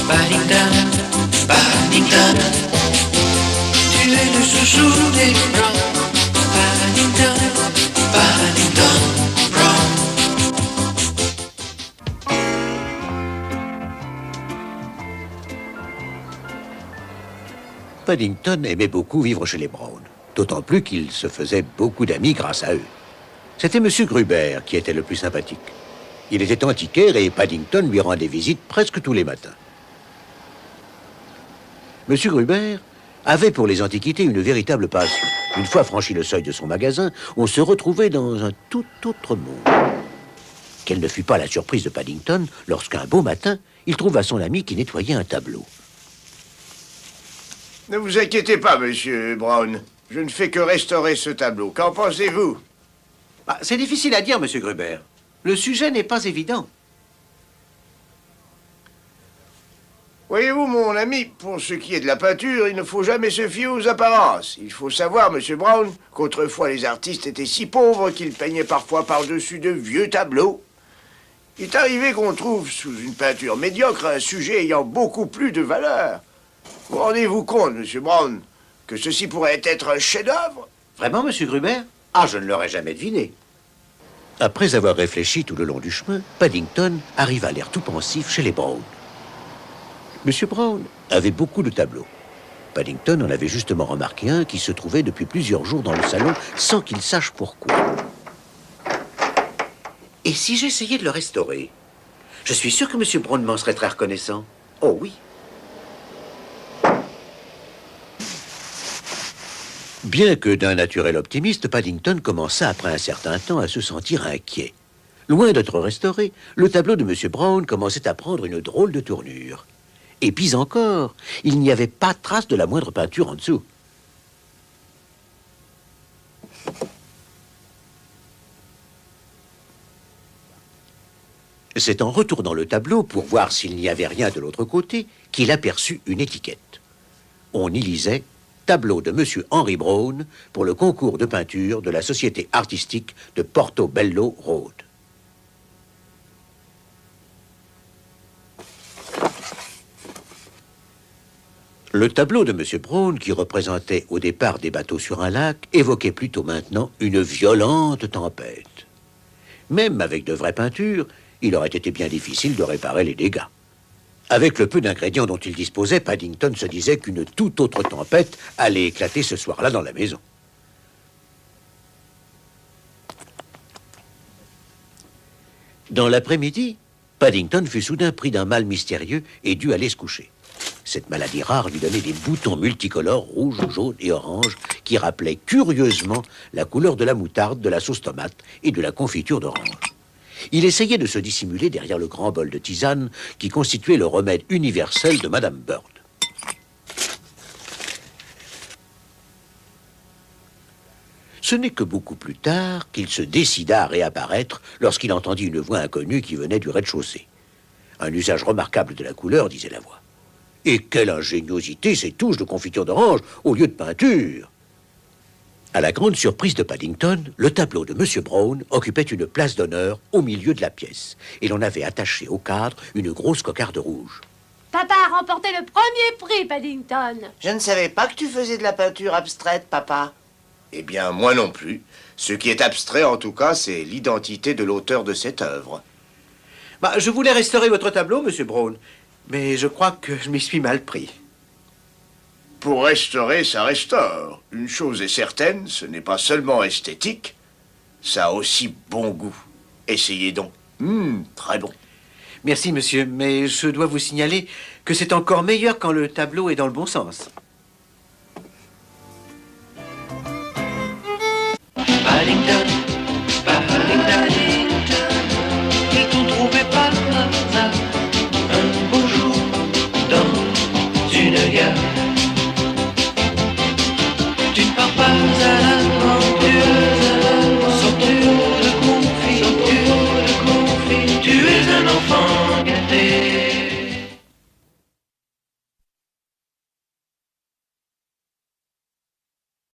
Paddington, Paddington, tu es le chouchou des Browns. Paddington, Paddington, Brown. Paddington aimait beaucoup vivre chez les Brown, d'autant plus qu'il se faisait beaucoup d'amis grâce à eux. C'était M. Gruber qui était le plus sympathique. Il était antiquaire et Paddington lui rendait visite presque tous les matins. M. Gruber avait pour les antiquités une véritable passion. Une fois franchi le seuil de son magasin, on se retrouvait dans un tout autre monde. Quelle ne fut pas la surprise de Paddington lorsqu'un beau matin, il trouva son ami qui nettoyait un tableau. Ne vous inquiétez pas, monsieur Brown. Je ne fais que restaurer ce tableau. Qu'en pensez-vous? C'est difficile à dire, M. Gruber. Le sujet n'est pas évident. Voyez-vous, mon ami, pour ce qui est de la peinture, il ne faut jamais se fier aux apparences. Il faut savoir, monsieur Brown, qu'autrefois les artistes étaient si pauvres qu'ils peignaient parfois par-dessus de vieux tableaux. Il est arrivé qu'on trouve sous une peinture médiocre un sujet ayant beaucoup plus de valeur. Vous rendez-vous compte, monsieur Brown, que ceci pourrait être un chef-d'œuvre? Vraiment, M. Gruber? Ah, je ne l'aurais jamais deviné. Après avoir réfléchi tout le long du chemin, Paddington arriva l'air tout pensif chez les Brown. M. Brown avait beaucoup de tableaux. Paddington en avait justement remarqué un qui se trouvait depuis plusieurs jours dans le salon sans qu'il sache pourquoi. Et si j'essayais de le restaurer? Je suis sûr que M. Brown m'en serait très reconnaissant. Oh oui. Bien que d'un naturel optimiste, Paddington commença après un certain temps à se sentir inquiet. Loin d'être restauré, le tableau de M. Brown commençait à prendre une drôle de tournure. Et pis encore, il n'y avait pas trace de la moindre peinture en dessous. C'est en retournant le tableau pour voir s'il n'y avait rien de l'autre côté qu'il aperçut une étiquette. On y lisait « Tableau de M. Henry Brown pour le concours de peinture de la Société artistique de Portobello Road ». Le tableau de M. Brown, qui représentait au départ des bateaux sur un lac, évoquait plutôt maintenant une violente tempête. Même avec de vraies peintures, il aurait été bien difficile de réparer les dégâts. Avec le peu d'ingrédients dont il disposait, Paddington se disait qu'une toute autre tempête allait éclater ce soir-là dans la maison. Dans l'après-midi, Paddington fut soudain pris d'un mal mystérieux et dut aller se coucher. Cette maladie rare lui donnait des boutons multicolores, rouges, jaunes et oranges, qui rappelaient curieusement la couleur de la moutarde, de la sauce tomate et de la confiture d'orange. Il essayait de se dissimuler derrière le grand bol de tisane qui constituait le remède universel de Madame Bird. Ce n'est que beaucoup plus tard qu'il se décida à réapparaître lorsqu'il entendit une voix inconnue qui venait du rez-de-chaussée. Un usage remarquable de la couleur, disait la voix. Et quelle ingéniosité ces touches de confiture d'orange au lieu de peinture! À la grande surprise de Paddington, le tableau de M. Brown occupait une place d'honneur au milieu de la pièce. Et l'on avait attaché au cadre une grosse cocarde rouge. Papa a remporté le premier prix, Paddington. Je ne savais pas que tu faisais de la peinture abstraite, papa. Eh bien, moi non plus. Ce qui est abstrait, en tout cas, c'est l'identité de l'auteur de cette œuvre. Je voulais restaurer votre tableau, M. Brown, mais je crois que je m'y suis mal pris. Pour restaurer, ça restaure. Une chose est certaine, ce n'est pas seulement esthétique, ça a aussi bon goût. Essayez donc. Très bon. Merci, monsieur, mais je dois vous signaler que c'est encore meilleur quand le tableau est dans le bon sens. Paddington,